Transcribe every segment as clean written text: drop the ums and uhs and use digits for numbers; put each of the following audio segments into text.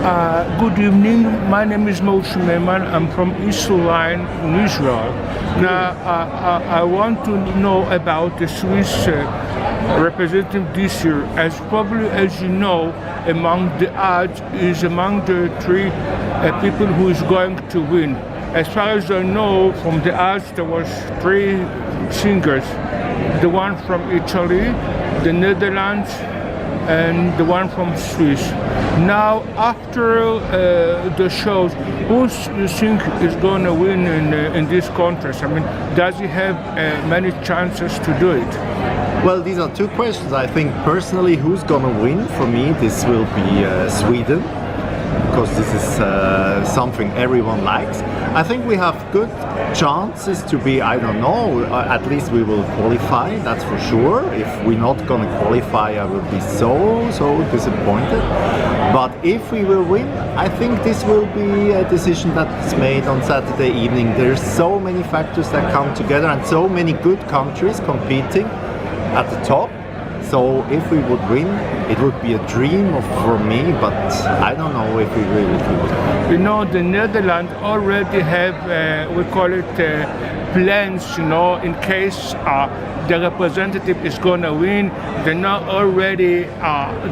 Good evening. My name is Moshe Meiman. I'm from Line in Israel. Now, I want to know about the Swiss representative this year. As probably as you know, among the odds is among the three people who is going to win. As far as I know, from the odds there was three singers: the one from Italy, the Netherlands, and the one from Swiss. Now, after the shows, who you think is going to win in this contest? I mean, does he have many chances to do it? Well, these are two questions. I think personally, who's going to win? For me, this will be Sweden, because this is something everyone likes. I think we have good chances to be, I don't know, at least we will qualify, that's for sure. If we're not going to qualify, I will be so disappointed. But if we will win, I think this will be a decision that's made on Saturday evening. There's so many factors that come together and so many good countries competing at the top. So if we would win, it would be a dream for me, but I don't know if we really would. You know, the Netherlands already have, we call it plans, you know, in case the representative is going to win, they know already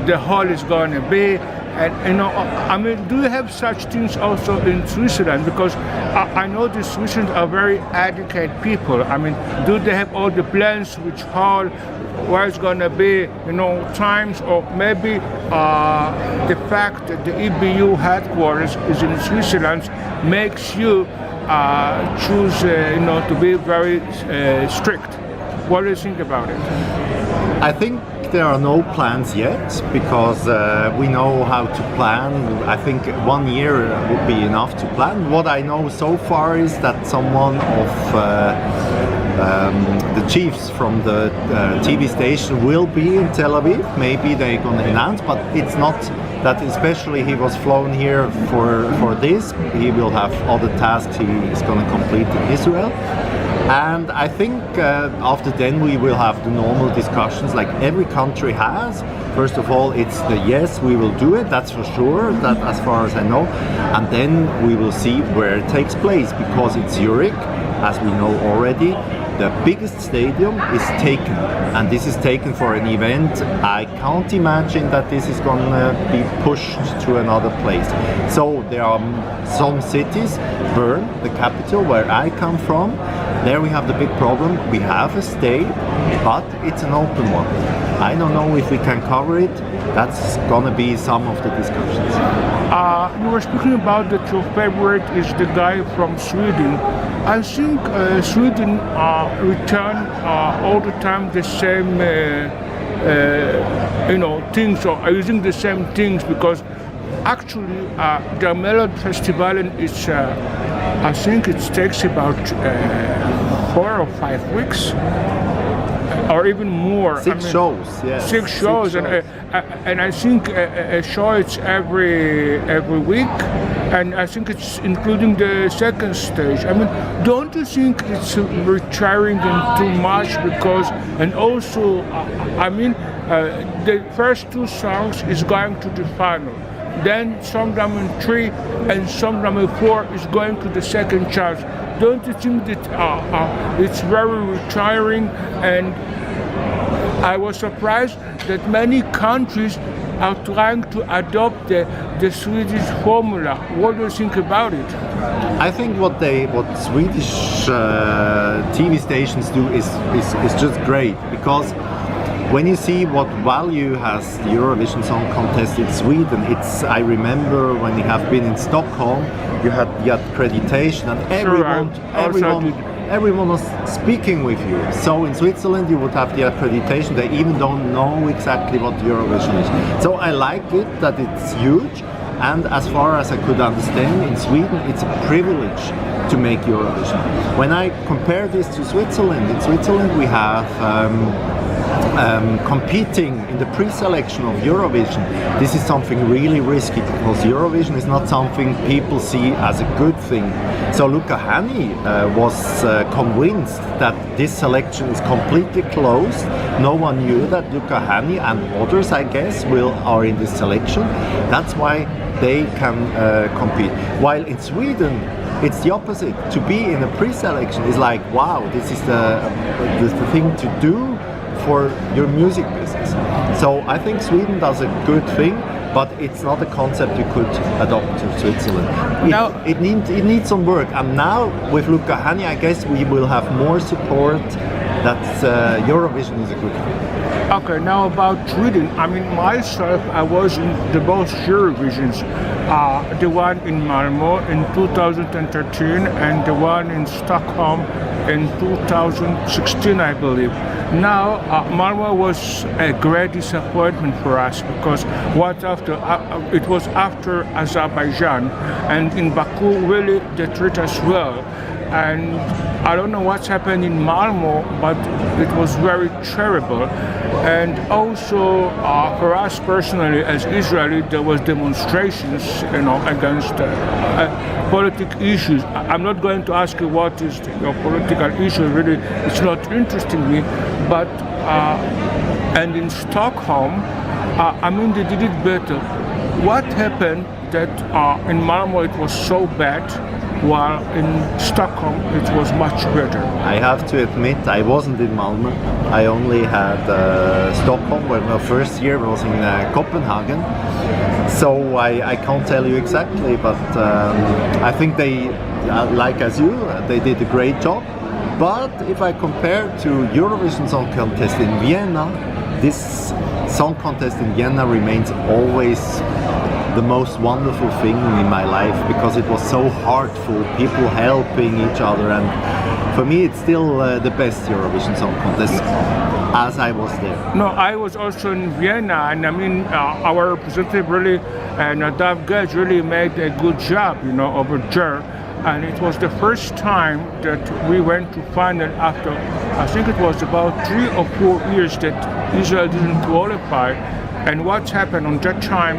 the hall is going to be. And, you know, I mean, do you have such things also in Switzerland? Because I know the Switzerland are very educated people. I mean, do they have all the plans, which hall, where it's going to be, you know, times, or maybe the fact that the EBU headquarters is in Switzerland makes you choose, you know, to be very strict. What do you think about it? I think there are no plans yet, because we know how to plan. I think 1 year would be enough to plan. What I know so far is that someone of the chiefs from the TV station will be in Tel Aviv. Maybe they're going to announce, but it's not that especially he was flown here for this. He will have other tasks he is going to complete in Israel. And I think after then we will have the normal discussions like every country has. First of all, it's the yes, we will do it, that's for sure, that as far as I know. And then we will see where it takes place, because it's Zurich, as we know already. The biggest stadium is taken, and this is taken for an event. I can't imagine that this is going to be pushed to another place. So there are some cities, Bern, the capital where I come from, there we have the big problem. We have a state, but it's an open one. I don't know if we can cover it. That's going to be some of the discussions. You were speaking about that your favorite is the guy from Sweden. I think Sweden return all the time the same, you know, things, or are using the same things, because actually the Melody Festival is, I think it takes about 4 or 5 weeks. Or even more. Six shows, yes. Six shows. And I think a show it's every week, and I think it's including the second stage. I mean, don't you think it's retiring and too much? Because, and also, I mean, the first 2 songs is going to the final. Then song number 3 and song number 4 is going to the second chance. Don't you think that it's very retiring? And I was surprised that many countries are trying to adopt the Swedish formula. What do you think about it? I think what Swedish TV stations do is just great, because when you see what value has the Eurovision Song Contest in Sweden, I remember when you have been in Stockholm, you had the accreditation, and everyone was speaking with you. So in Switzerland you would have the accreditation, they even don't know exactly what Eurovision is. So I like it that it's huge, and as far as I could understand, in Sweden it's a privilege to make Eurovision. When I compare this to Switzerland, in Switzerland we have competing in the pre-selection of Eurovision. This is something really risky, because Eurovision is not something people see as a good thing. So lucca Hanni was convinced that this selection is completely closed. No one knew that lucca Hanni and others, I guess, are in this selection. That's why they can compete. While in Sweden, it's the opposite. To be in a pre-selection is like, wow, this is the thing to do for your music business. So I think Sweden does a good thing, but it's not a concept you could adopt to Switzerland. It needs some work. And now with Lucca Hanni, I guess we will have more support that Eurovision is a good thing. Okay, now about Sweden. I mean, myself, I was in the both Eurovisions, the one in Malmö in 2013 and the one in Stockholm in 2016, I believe. Now, Malmö was a great disappointment for us because it was after Azerbaijan, and in Baku, really they treat us well. And I don't know what's happened in Malmö, but it was very terrible. And also for us personally, as Israeli, there was demonstrations, against political issues. I'm not going to ask you what is your political issue. Really, it's not interesting me. But and in Stockholm, I mean, they did it better. What happened that in Malmö it was so bad, while in Stockholm it was much better? I have to admit, I wasn't in Malmö. I only had Stockholm, where my first year was in Copenhagen. So I can't tell you exactly, but I think they, like as you, they did a great job. But if I compare to Eurovision Song Contest in Vienna, this song contest in Vienna remains always the most wonderful thing in my life, because it was so heartful, people helping each other, and for me it's still the best Eurovision Song Contest as I was there. No, I was also in Vienna, and I mean our representative really, Nadav Gage, really made a good job, over there. And it was the first time that we went to final after, I think it was about 3 or 4 years that Israel didn't qualify. And what happened on that time,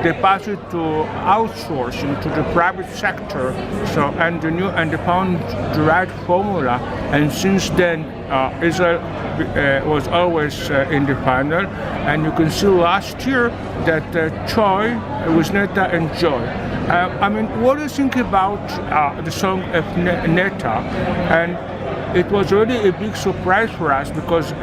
they passed it to outsourcing to the private sector. So and they found the right formula. And since then, Israel was always in the final. And you can see last year that Choi was Neta and Joy. I mean, what do you think about the song of Neta? And it was really a big surprise for us because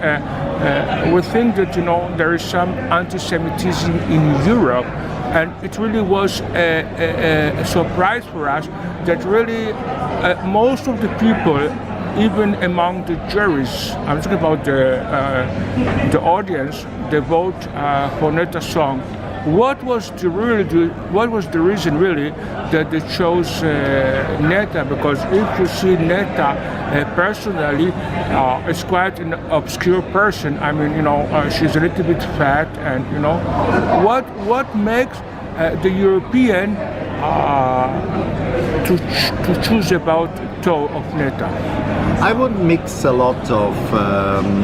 we think that there is some anti-Semitism in Europe, and it really was a surprise for us that really most of the people, even among the juries, I'm talking about the audience, they vote for Neta's song. What was the reason really that they chose Neta? Because if you see Neta personally, is quite an obscure person. I mean, she's a little bit fat, and what makes the European to choose about toe of Neta? I would mix a lot of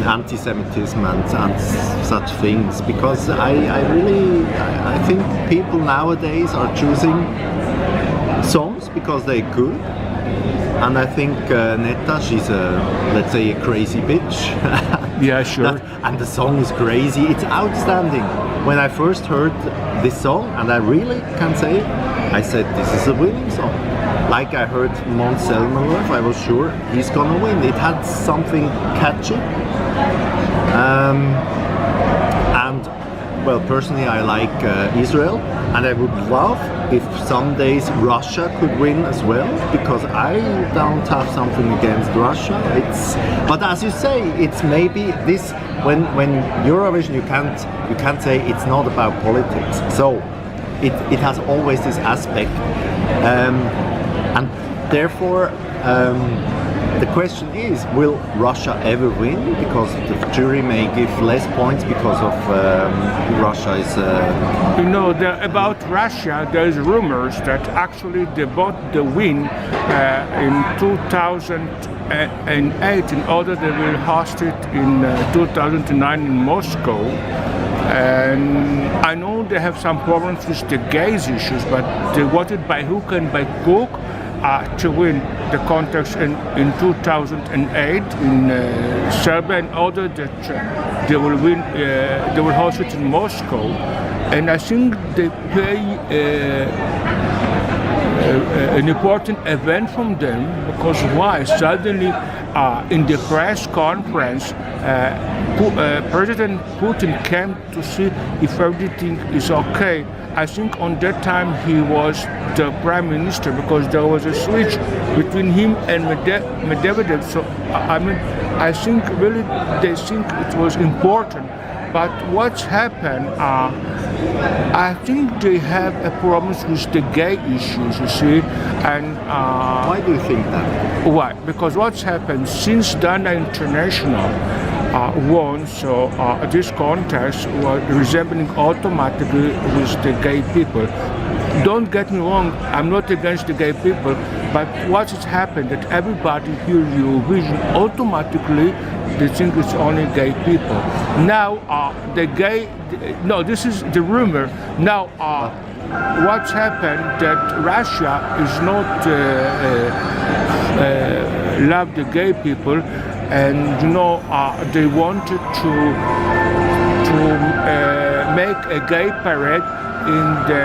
anti-Semitism and such things, because I think people nowadays are choosing songs because they're good. And I think Neta, she's let's say a crazy bitch. Yeah, sure. And the song is crazy. It's outstanding. When I first heard this song, and I really can say, I said this is a winning song. Like I heard Måns Zelmerlöw, I was sure he's gonna win. It had something catchy. And well, personally I like Israel, and I would love if some days Russia could win as well, because I don't have something against Russia. But as you say, it's maybe this when Eurovision you can't say it's not about politics. So it has always this aspect. And therefore, the question is, will Russia ever win? Because the jury may give less points because of Russia is... About Russia, there's rumors that actually they bought the win in 2008 in order they will host it in 2009 in Moscow. And I know they have some problems with the gays issues, but they wanted by hook and by crook to win the contest in 2008 in Serbia, in order that they will win. They will host it in Moscow. and I think they play an important event from them, because why? Suddenly, in the press conference, President Putin came to see if everything is okay. I think on that time he was the prime minister, because there was a switch between him and Medvedev. So I think really they think it was important. But what's happened, I think they have a problem with the gay issues, you see. And why do you think that? why? Because what's happened since Dana International won, so this contest was resembling automatically with the gay people. Don't get me wrong, I'm not against the gay people, but what has happened that everybody hears Eurovision automatically they think it's only gay people. Now this is the rumor. Now what's happened that Russia is not love the gay people, and they wanted to make a gay parade in the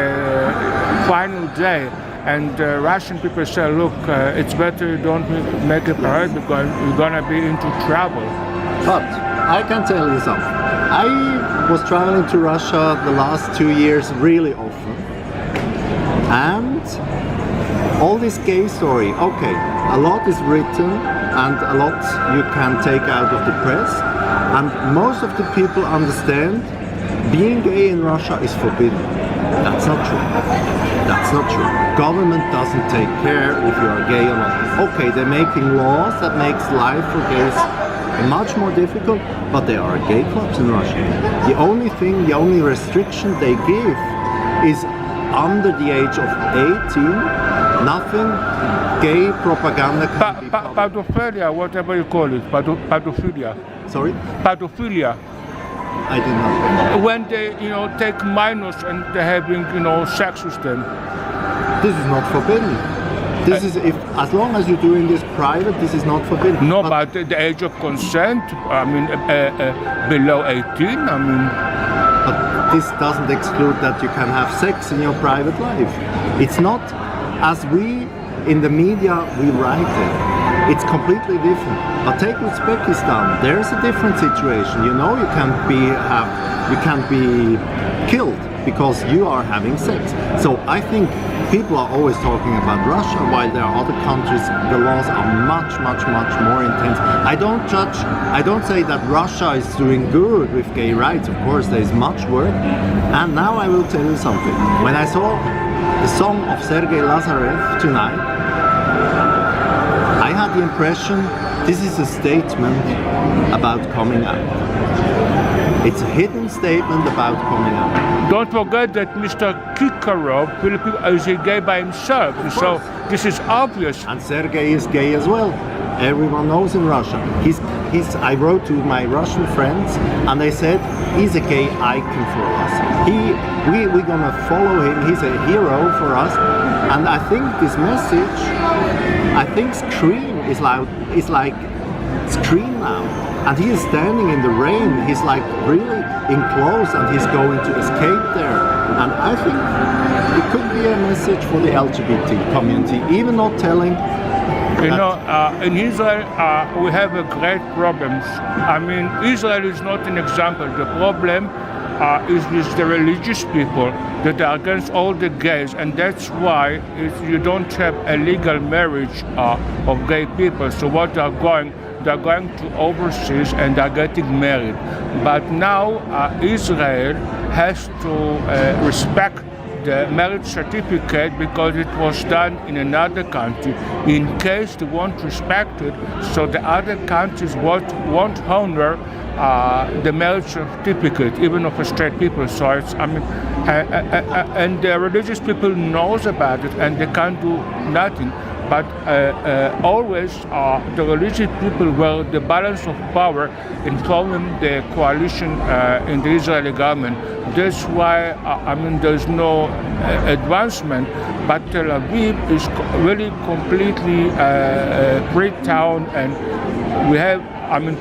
final day, and Russian people say, look, it's better don't make a parade because we're gonna be into trouble. But I can tell you something. I was traveling to Russia the last 2 years really often, and all this gay story, okay, a lot is written and a lot you can take out of the press, and most of the people understand being gay in Russia is forbidden. That's not true. That's not true. Government doesn't take care if you are gay or not. Okay, they're making laws that makes life for gays much more difficult, but there are gay clubs in Russia. The only restriction they give is under the age of 18, nothing gay propaganda can be published. Pedophilia, whatever you call it, pedophilia. Sorry? Pedophilia. I did not. When they, take minors and they're having, sex with them. This is not forbidden. This is as long as you're doing this private, this is not forbidden. No, but the age of consent, below 18, But this doesn't exclude that you can have sex in your private life. It's not as we in the media we write it. It's completely different. But take Uzbekistan. There's a different situation. You can be killed because you are having sex. So I think people are always talking about Russia, while there are other countries the laws are much, much, much more intense. I don't judge. I don't say that Russia is doing good with gay rights. Of course, there is much work. And now I will tell you something. When I saw the song of Sergei Lazarev tonight, I had the impression this is a statement about coming out. It's a hidden statement about coming out. Don't forget that Mr. Kikarov is gay by himself, so this is obvious. And Sergei is gay as well. Everyone knows in Russia. I wrote to my Russian friends, and they said he's a gay icon for us. We're gonna follow him. He's a hero for us. And I think this message, Scream is like Scream now. And he is standing in the rain. He's like really enclosed, and he's going to escape there. And I think it could be a message for the LGBT community, even not telling. In Israel, we have a great problems. Israel is not an example. The problem is with the religious people that are against all the gays, and that's why you don't have a legal marriage of gay people. So what they're going to overseas and they're getting married. But now Israel has to respect the marriage certificate because it was done in another country. In case they won't respect it, so the other countries won't honor the marriage certificate, even of straight people. So it's, and the religious people knows about it and they can't do nothing. But always the religious people were the balance of power in forming the coalition in the Israeli government. That's why there's no advancement. But Tel Aviv is really completely free town, and we have.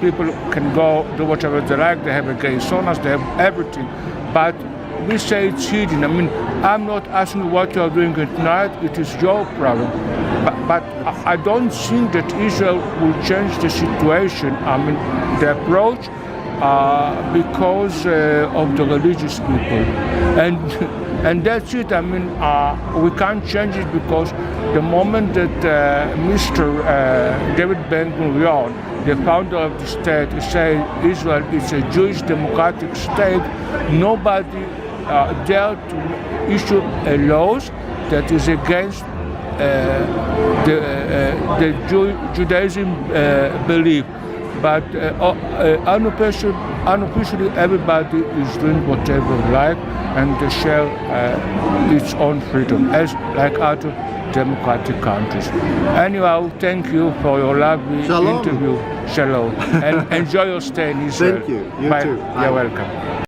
People can go do whatever they like. They have a gay saunas. They have everything. But we say it's hidden. I mean, I'm not asking what you're doing tonight. It is your problem. But I don't think that Israel will change the situation. I mean, the approach because of the religious people, and that's it. I mean, we can't change it because the moment that Mr. David Ben-Gurion, the founder of the state, said Israel is a Jewish democratic state, nobody dared to issue a laws that is against the Judaism belief. But unofficially, everybody is doing whatever they like, and they share its own freedom, as like other democratic countries. Anyhow, thank you for your lovely Shalom. interview. Shalom. And enjoy your stay in Israel. Thank you. You Bye. too. You're welcome.